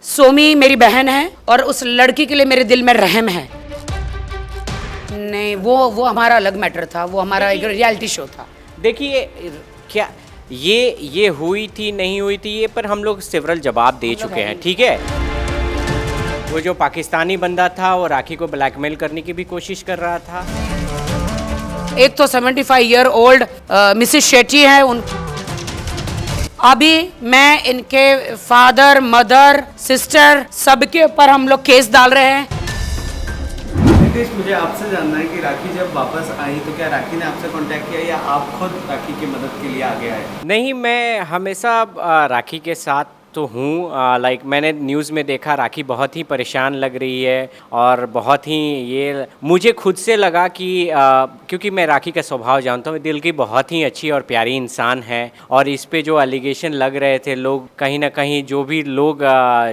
सोमी मेरी बहन है और उस लड़की के लिए मेरे दिल में रहम है। नहीं, वो हमारा अलग मैटर था, वो हमारा एक रियलिटी शो था। देखिए क्या ये हुई थी नहीं हुई थी ये पर हम लोग सेवरल जवाब दे चुके हैं, ठीक है। वो जो पाकिस्तानी बंदा था वो राखी को ब्लैकमेल करने की भी कोशिश कर रहा था। एक तो 75 ईयर ओल्ड मिसेस शेट्टी है, उन अभी मैं इनके फादर मदर सिस्टर सबके ऊपर हम लोग केस डाल रहे हैं। नितेश, मुझे आपसे जानना है कि राखी जब वापस आई तो क्या राखी ने आपसे कांटेक्ट किया या आप खुद राखी की मदद के लिए आगे आए? नहीं, मैं हमेशा राखी के साथ तो हूँ। लाइक मैंने न्यूज़ में देखा राखी बहुत ही परेशान लग रही है और बहुत ही ये मुझे खुद से लगा कि क्योंकि मैं राखी का स्वभाव जानता हूँ, दिल की बहुत ही अच्छी और प्यारी इंसान है। और इस पे जो एलिगेशन लग रहे थे, लोग कहीं ना कहीं जो भी लोग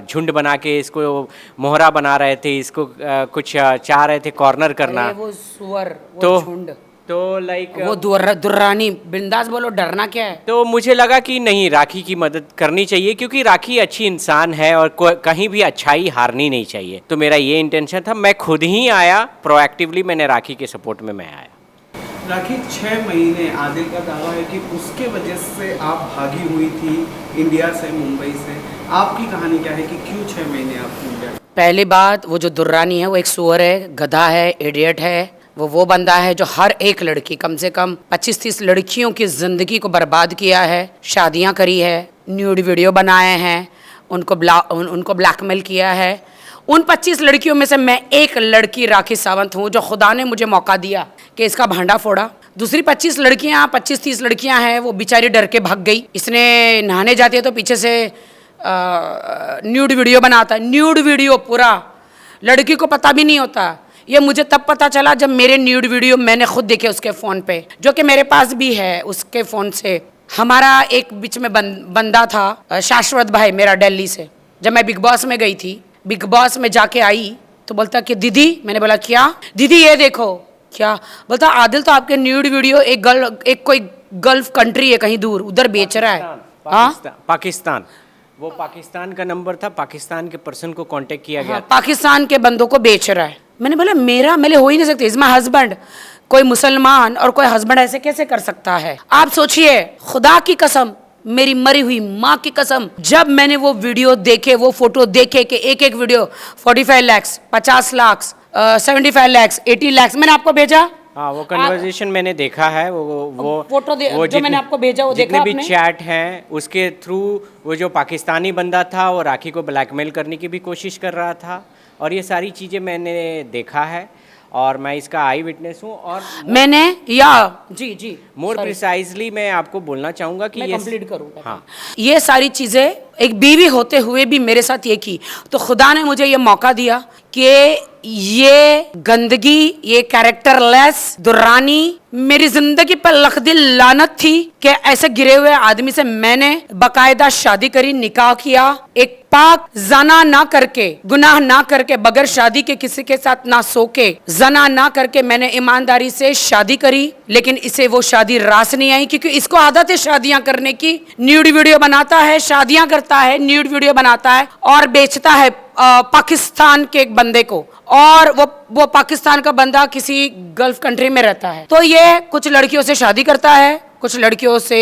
झुंड बना के इसको मोहरा बना रहे थे, इसको कुछ चाह रहे थे कॉर्नर करना। वो सुअर, वो झुंड, तो लाइक वो दुर्रानी, बिंदास बोलो, डरना क्या है। तो मुझे लगा कि नहीं, राखी की मदद करनी चाहिए क्योंकि राखी अच्छी इंसान है और कहीं भी अच्छाई हारनी नहीं चाहिए। तो मेरा ये इंटेंशन था, मैं खुद ही आया प्रोएक्टिवली, मैंने राखी के सपोर्ट में मैं आया। राखी 6 महीने, आदिल का दावा है कि उसके वजह से आप भागी हुई थी इंडिया से, मुंबई से। आपकी कहानी क्या है कि क्यों 6 महीने आप इंडिया? पहली बात, वो जो दुर्रानी है वो एक सुअर है, गधा है, इडियट है। वो बंदा है जो हर एक लड़की, कम से कम 25-30 लड़कियों की ज़िंदगी को बर्बाद किया है, शादियां करी है, न्यूड वीडियो बनाए हैं, उनको ब्लैकमेल किया है। उन 25 लड़कियों में से मैं एक लड़की राखी सावंत हूँ जो खुदा ने मुझे मौका दिया कि इसका भांडा फोड़ा। दूसरी 25-30 लड़कियां हैं, वो बेचारी डर के भाग गई। इसने नहाने जाती है तो पीछे से न्यूड वीडियो बनाता है, न्यूड वीडियो पूरा, लड़की को पता भी नहीं होता। ये मुझे तब पता चला जब मेरे न्यूड वीडियो मैंने खुद देखे उसके फ़ोन पे, जो कि मेरे पास भी है। उसके फ़ोन से हमारा एक बीच में बंदा था, शाश्वत भाई मेरा, दिल्ली से। जब मैं बिग बॉस में गई थी, बिग बॉस में जाके आई तो बोलता कि दीदी, मैंने बोला क्या? दीदी ये देखो। क्या? बोलता आदिल तो आपके न्यूड वीडियो एक कोई गल्फ कंट्री है कहीं दूर, उधर बेच रहा है। पाकिस्तान, वो पाकिस्तान का नंबर था, पाकिस्तान के पर्सन को कांटेक्ट किया गया। पाकिस्तान के बंदों को बेच रहा है। मैंने बोला मेरे हो ही नहीं सकते, इज माय हस्बैंड। कोई मुसलमान और कोई हस्बैंड ऐसे कैसे कर सकता है? आप सोचिए, खुदा की कसम, मेरी मरी हुई माँ की कसम, जब मैंने वो वीडियो देखे, वो फोटो देखे कि एक वीडियो 45 लाख, 50 लाख, 75 लाख, 80 लाख, मैंने आपको भेजा। हाँ, वो कन्वर्सेशन मैंने देखा है। वो फोटो वो जो मैंने आपको भेजा वो देखा जितने भी चैट हैं उसके थ्रू वो जो पाकिस्तानी बंदा था वो राखी को ब्लैकमेल करने की भी कोशिश कर रहा था। और ये सारी चीज़ें मैंने देखा है और मैं इसका आई विटनेस हूँ। और मैंने जी मोर प्रिसाइजली मैं आपको बोलना चाहूँगा कि मैं ये कंप्लीट करूँगा। हाँ, ये सारी चीज़ें एक बीवी होते हुए भी मेरे साथ ये की, तो खुदा ने मुझे ये मौका दिया कि ये गंदगी, ये कैरेक्टरलेस दुर्रानी मेरी जिंदगी पर लखदिल लानत थी कि ऐसे गिरे हुए आदमी से मैंने बाकायदा शादी करी, निकाह किया, एक पाक जना ना करके, गुनाह ना करके, बगैर शादी के किसी के साथ ना सो के, जना ना करके मैंने ईमानदारी से शादी करी। लेकिन इसे वो शादी रास नहीं आई क्योंकि इसको आदत है शादियां करने की। न्यूड वीडियो बनाता है, शादियां करता है, न्यूड वीडियो बनाता है और बेचता है पाकिस्तान के एक बंदे को। और वो पाकिस्तान का बंदा किसी गल्फ कंट्री में रहता है। तो ये कुछ लड़कियों से शादी करता है, कुछ लड़कियों से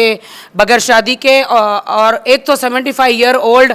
बगैर शादी के। और एक तो 75 ईयर ओल्ड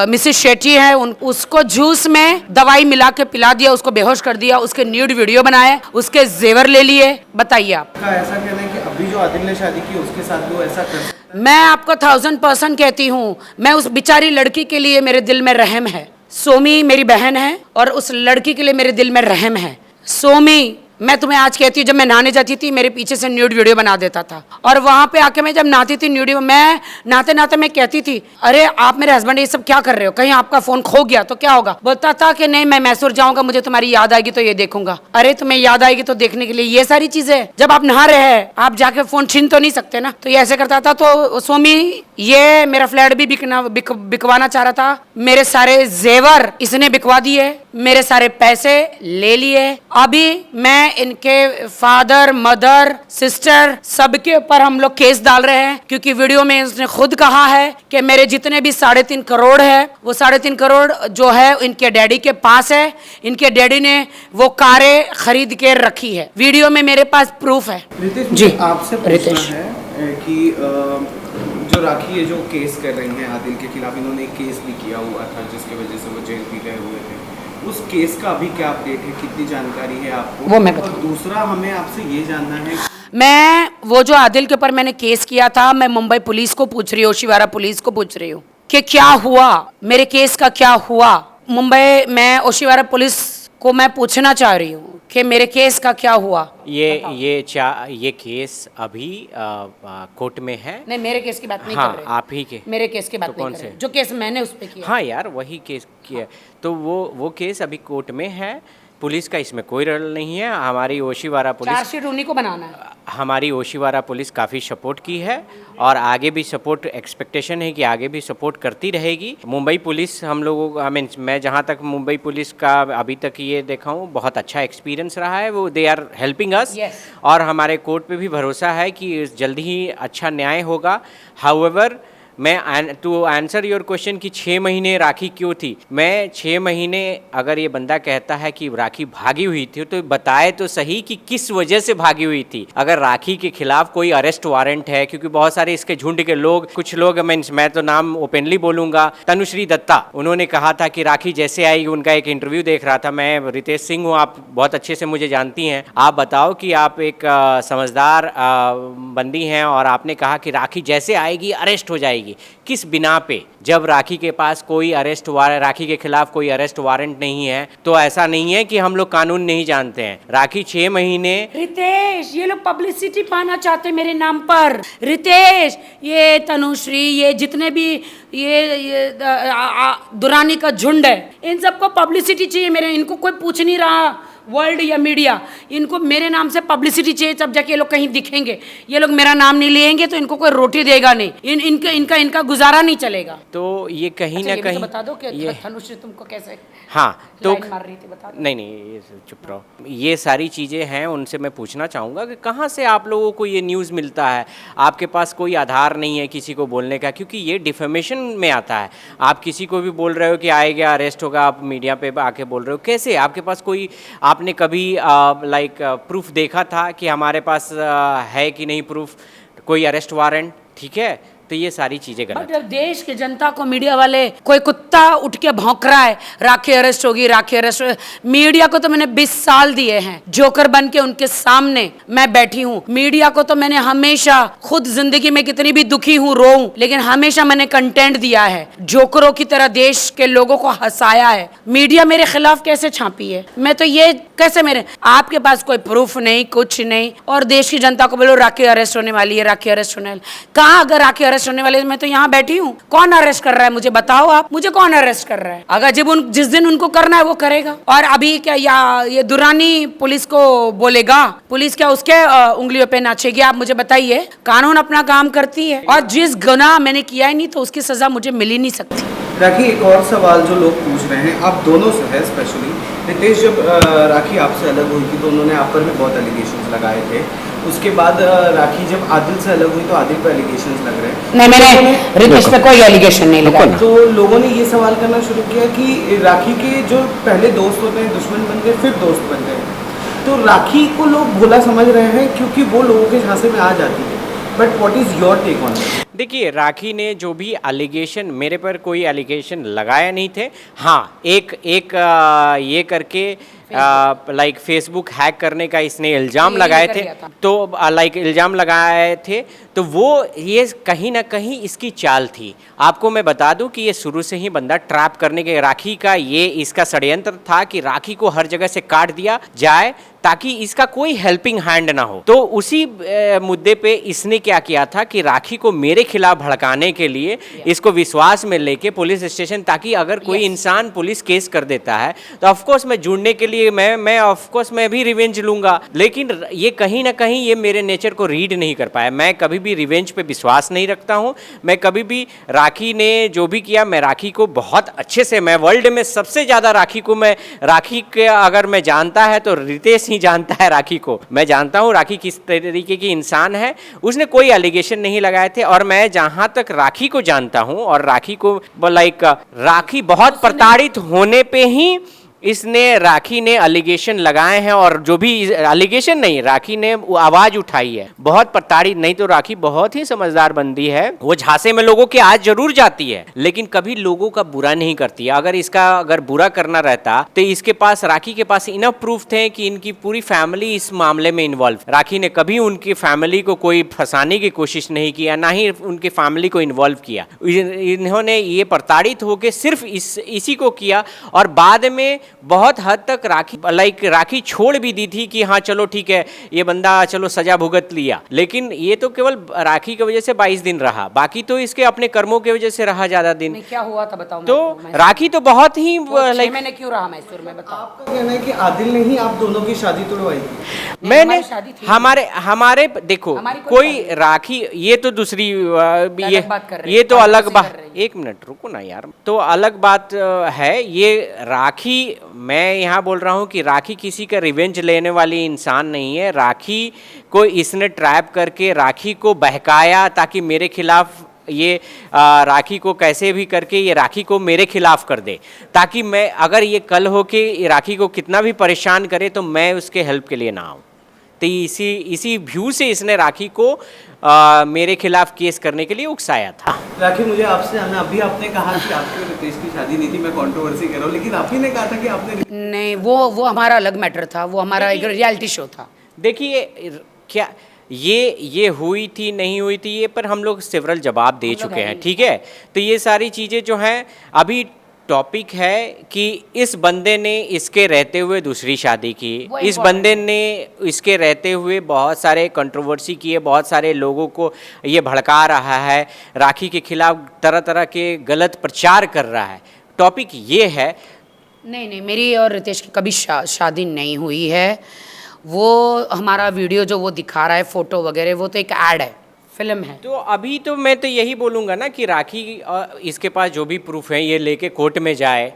मिसेस शेट्टी है, उसको जूस में दवाई मिला के पिला दिया, उसको बेहोश कर दिया, उसके न्यूड वीडियो बनाए, उसके जेवर ले लिए। बताइए आप। ऐसा कहना है कि अभी जो आदिल ने शादी की उसके साथ भी वो ऐसा कर? मैं आपको 1000% कहती हूँ, मैं उस बेचारी लड़की के लिए मेरे दिल में रहम है। सोमी मेरी बहन है और उस लड़की के लिए मेरे दिल में रहम है। सोमी, मैं तुम्हें आज कहती हूँ, जब मैं नहाने जाती थी मेरे पीछे से न्यूड वीडियो बना देता था और वहाँ पे आके मैं जब नहाती थी न्यूड, मैं नहाते नहाते मैं कहती थी, अरे आप मेरे हस्बैंड ये सब क्या कर रहे हो, कहीं आपका फोन खो गया तो क्या होगा? बोलता था कि नहीं, मैं मैसूर जाऊंगा, मुझे तुम्हारी याद आएगी तो ये देखूंगा। अरे तुम्हें याद आएगी तो देखने के लिए ये सारी चीजें, जब आप नहा रहे हैं आप जाके फोन छीन तो नहीं सकते ना। तो ये ऐसे करता था। तो सोमी ये मेरा फ्लैट भी बिकवाना चाह रहा था, मेरे सारे जेवर इसने बिकवा दिए, मेरे सारे पैसे ले लिए। अभी मैं इनके फादर, मदर, सिस्टर सबके ऊपर हम लोग केस डाल रहे हैं, क्योंकि वीडियो में उसने खुद कहा है कि मेरे जितने भी 3.5 करोड़ है, वो 3.5 करोड़ जो है इनके डैडी के पास है। इनके डैडी ने वो कारें खरीद के रखी है, वीडियो में मेरे पास प्रूफ है। रितेश, जी, मुझे आपसे पूछना रितेश। है कि जो राखी ये जो केस कर रही हैं आदिल के खिलाफ, इन्होंने एक केस भी किया हुआ था जिसकी वजह से वो जेल भी गए हुए थे। उस केस का अभी क्या अपडेट है, कितनी जानकारी है आपको? वो मैं और बताऊं। दूसरा हमें आपसे ये जानना है, मैं वो जो आदिल के ऊपर मैंने केस किया था, मैं मुंबई पुलिस को पूछ रही हूँ, ओशिवारा पुलिस को पूछ रही हूँ कि क्या हुआ, मेरे केस का क्या हुआ। मुंबई में ओशिवारा पुलिस को मैं पूछना चाह रही हूँ कि मेरे केस का क्या हुआ। ये केस अभी कोर्ट में है। नहीं, मेरे केस की बात नहीं हाँ, कर रहे, आप ही के। मेरे केस की बात तो नहीं कौन कर रहे, से? जो केस मैंने उस पे किया। हाँ यार, वही केस किया। तो वो केस अभी कोर्ट में है। पुलिस का इसमें कोई रोल नहीं है। हमारी ओशिवारा पुलिस चार्जशीट उन्हीं को बनाना है। हमारी ओशिवारा पुलिस काफ़ी सपोर्ट की है और आगे भी सपोर्ट, एक्सपेक्टेशन है कि आगे भी सपोर्ट करती रहेगी। मुंबई पुलिस हम लोगों को, मैं जहाँ तक मुंबई पुलिस का अभी तक ये देखा हूँ, बहुत अच्छा एक्सपीरियंस रहा है। वो they are helping us. Yes. और हमारे कोर्ट पे भी भरोसा है कि जल्दी ही अच्छा न्याय होगा। हाउएवर, मैं टू आंसर योर क्वेश्चन कि 6 महीने राखी क्यों थी, मैं 6 महीने, अगर ये बंदा कहता है कि राखी भागी हुई थी तो बताए तो सही कि किस वजह से भागी हुई थी। अगर राखी के खिलाफ कोई अरेस्ट वारंट है, क्योंकि बहुत सारे इसके झुंड के लोग, कुछ लोग, मैं तो नाम ओपनली बोलूंगा, तनुश्री दत्ता, उन्होंने कहा था कि राखी जैसे आएगी, उनका एक इंटरव्यू देख रहा था मैं। रितेश सिंह हूँ, आप बहुत अच्छे से मुझे जानती हैं, आप बताओ कि आप एक समझदार बंदी हैं और आपने कहा कि राखी जैसे आएगी अरेस्ट हो जाएगी। किस बिना पे? जब राखी के पास कोई अरेस्ट वारंट, राखी के खिलाफ कोई अरेस्ट वारंट नहीं है, तो ऐसा नहीं है कि हम लोग कानून नहीं जानते हैं। राखी 6 महीने। रितेश, ये लोग पब्लिसिटी पाना चाहते मेरे नाम पर। रितेश, ये तनुश्री, ये जितने भी ये दुरानी का झुंड है, इन सबको पब्लिसिटी चाहिए मेरे। इनको कोई पूछ नहीं रहा, वर्ल्ड या मीडिया, इनको मेरे नाम से पब्लिसिटी चाहिए, तब जाके ये लोग कहीं दिखेंगे। ये लोग मेरा नाम नहीं लेंगे तो इनको कोई रोटी देगा नहीं, इनका गुजारा नहीं चलेगा। तो ये कहीं अच्छा, ना ये भी कहीं तो बता दो कि ये, तनुश्री तुमको कैसे हाँ, तो लाइन मार रही थी, बता दो। नहीं, ये चुप रहो। ये सारी चीज़ें हैं, उनसे मैं पूछना चाहूँगा कि कहाँ से आप लोगों को ये न्यूज़ मिलता है? आपके पास कोई आधार नहीं है किसी को बोलने का, क्योंकि ये डिफेमेशन में आता है। आप किसी को भी बोल रहे हो कि आएगा, अरेस्ट होगा, आप मीडिया पे आके बोल रहे हो, कैसे? आपके पास कोई, आपने कभी प्रूफ देखा था कि हमारे पास है कि नहीं प्रूफ, कोई अरेस्ट वारंट? ठीक है, तो ये सारी चीजें गलत बट देश के जनता को मीडिया वाले, कोई कुत्ता उठ के भौंक रहा है राखी अरेस्ट होगी, राखी अरेस्ट होगी। मीडिया को तो मैंने 20 साल दिए हैं, जोकर बन के उनके सामने मैं बैठी हूँ। मीडिया को तो मैंने हमेशा, खुद जिंदगी में कितनी भी दुखी हूँ, रोऊं, लेकिन हमेशा मैंने कंटेंट दिया है। जोकरों की तरह देश के लोगों को हंसाया है। मीडिया मेरे खिलाफ कैसे छापी है? मैं तो ये कैसे, मेरे आपके पास कोई प्रूफ नहीं, कुछ नहीं, और देश की जनता को बोलो राखी अरेस्ट होने वाली है, राखी अरेस्ट होने वाली। कहाँ अगर राखी अरेस्ट होने वाले? मैं तो यहाँ बैठी हूँ। कौन अरेस्ट कर रहा है मुझे बताओ आप, मुझे कौन अरेस्ट कर रहा है? अगर जिस दिन उनको करना है वो करेगा। और अभी क्या ये दुरानी पुलिस को बोलेगा? पुलिस क्या उसके उंगलियों पे नाचेगी? आप मुझे बताइए। कानून अपना काम करती है, और जिस गुनाह मैंने किया ही नहीं तो उसकी सजा मुझे मिल ही नहीं सकती। राखी, एक और सवाल जो लोग पूछ रहे हैं, आप दोनों से है स्पेशली। रितेश, जब राखी आपसे अलग हुई थी तो उन्होंने आप पर भी बहुत एलिगेशंस लगाए थे। उसके बाद राखी जब आदिल से अलग हुई तो आदिल पर एलिगेशंस लग रहे हैं। नहीं, मैंने रितेश पे कोई एलिगेशन नहीं लगाया। तो लोगों ने ये सवाल करना शुरू किया कि राखी के जो पहले दोस्त होते हैं दुश्मन बन गए, फिर दोस्त बन गए। तो राखी को लोग भोला समझ रहे हैं क्योंकि वो लोगों के झांसे में आ जाती है। But what is your take on that? देखिए, राखी ने जो भी एलिगेशन, मेरे पर कोई एलिगेशन लगाया नहीं थे। हाँ, एक ये करके लाइक फेसबुक हैक करने का इसने इल्ज़ाम लगाए थे, तो लाइक इल्ज़ाम लगाए थे, तो वो ये कहीं ना कहीं इसकी चाल थी। आपको मैं बता दूं कि ये शुरू से ही बंदा ट्रैप करने के, राखी का ये इसका षड्यंत्र था कि राखी को हर जगह से काट दिया जाए ताकि इसका कोई हेल्पिंग हैंड ना हो। तो उसी मुद्दे पे इसने क्या किया था कि राखी को मेरे खिलाफ भड़काने के लिए इसको विश्वास में लेके पुलिस स्टेशन, ताकि अगर कोई इंसान पुलिस केस कर देता है तो ऑफकोर्स मैं जुड़ने के लिए मैं ऑफकोर्स मैं भी रिवेंज लूंगा। लेकिन ये कहीं ना कहीं ये मेरे नेचर को रीड नहीं कर पाया। मैं कभी भी रिवेंज पे विश्वास नहीं रखता हूँ। मैं कभी भी, राखी ने जो भी किया, मैं राखी को बहुत अच्छे से, मैं वर्ल्ड में सबसे ज़्यादा राखी को, मैं राखी के अगर मैं जानता है तो रितेश ही जानता है राखी को। मैं जानता हूँ राखी किस तरीके की इंसान है। उसने कोई एलिगेशन नहीं लगाए थे। और मैं जहाँ तक राखी को जानता हूँ, और राखी को लाइक राखी बहुत प्रताड़ित होने पे ही राखी ने एलिगेशन लगाए हैं। और जो भी एलिगेशन नहीं, राखी ने आवाज उठाई है, बहुत प्रताड़ित। नहीं तो राखी बहुत ही समझदार बंदी है। वो झांसे में लोगों के आज जरूर जाती है, लेकिन कभी लोगों का बुरा नहीं करती है। अगर बुरा करना रहता तो इसके पास, राखी के पास इनफ प्रूफ थे कि इनकी पूरी फैमिली इस मामले में इन्वॉल्व। राखी ने कभी उनकी फैमिली को कोई फंसाने की कोशिश नहीं किया, ना ही उनकी फैमिली को इन्वॉल्व किया। इन्होंने ये प्रताड़ित होकर सिर्फ इसी को किया। और बाद में बहुत हद तक राखी छोड़ भी दी थी कि हाँ चलो ठीक है, ये बंदा चलो सजा भुगत लिया। लेकिन ये तो केवल राखी की वजह से 22 दिन रहा, बाकी तो इसके अपने कर्मों की वजह से रहा ज्यादा दिन। क्या हुआ था बताओ। तो राखी तो बहुत ही मैंने क्यों रहा मैसूर में, बताओ। आपका कहना है कि आदिल ने ही आप दोनों की शादी तोड़वाई थी? मैंने हमारे देखो, हमारी कोई राखी, ये तो दूसरी ये तो अलग बात। एक मिनट रुको ना यार, तो अलग बात है ये। राखी, मैं यहाँ बोल रहा हूँ कि राखी किसी का रिवेंज लेने वाली इंसान नहीं है। राखी को इसने ट्रैप करके राखी को बहकाया ताकि मेरे खिलाफ ये राखी को कैसे भी करके ये राखी को मेरे खिलाफ कर दे, ताकि मैं, अगर ये कल हो के राखी को कितना भी परेशान करे तो मैं उसके हेल्प के लिए ना आऊँ। तो इसी व्यू से इसने राखी को मेरे खिलाफ केस करने के लिए उकसाया था। राखी, मुझे आपसे जानना, अभी आपने कहा कि आपकी और रितेश की शादी नहीं थी, मैं कंट्रोवर्सी कर रहा हूँ, लेकिन आप ही ने कहा था कि आपने नहीं, वो हमारा अलग मैटर था, वो हमारा एक रियलिटी शो था। देखिए क्या ये हुई थी नहीं हुई थी, ये पर हम लोग सेवरल जवाब दे चुके हैं, ठीक है। तो ये सारी चीज़ें जो हैं, अभी टॉपिक है कि इस बंदे ने इसके रहते हुए दूसरी शादी की, इस बंदे ने इसके रहते हुए बहुत सारे कंट्रोवर्सी किए, बहुत सारे लोगों को ये भड़का रहा है, राखी के खिलाफ तरह तरह के गलत प्रचार कर रहा है। टॉपिक ये है। नहीं, मेरी और रितेश की कभी शादी नहीं हुई है। वो हमारा वीडियो जो वो दिखा रहा है, फोटो वगैरह, वो तो एक ऐड है, फिल्म है। तो अभी तो मैं तो यही बोलूँगा ना कि राखी इसके पास जो भी प्रूफ है ये लेके कोर्ट में जाए,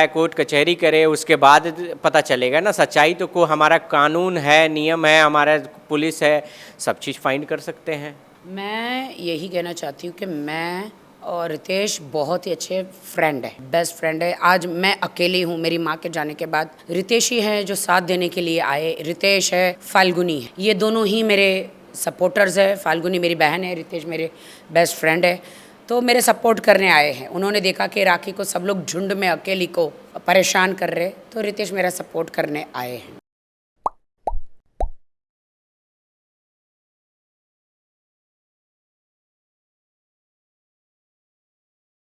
कोर्ट कचहरी करे, उसके बाद पता चलेगा ना सच्चाई। तो को हमारा कानून है, नियम है, हमारा पुलिस है, सब चीज़ फाइंड कर सकते हैं। मैं यही कहना चाहती हूँ कि मैं और रितेश बहुत ही अच्छे फ्रेंड है, बेस्ट फ्रेंड है। आज मैं अकेली हूँ, मेरी माँ के जाने के बाद रितेश ही है जो साथ देने के लिए आए। रितेश है, फाल्गुनी है, ये दोनों ही मेरे सपोर्टर्स है। फाल्गुनी मेरी बहन है, रितेश मेरे बेस्ट फ्रेंड है। तो मेरे सपोर्ट करने आए हैं। उन्होंने देखा कि राखी को सब लोग झुंड में अकेली को परेशान कर रहे, तो रितेश मेरा सपोर्ट करने आए हैं।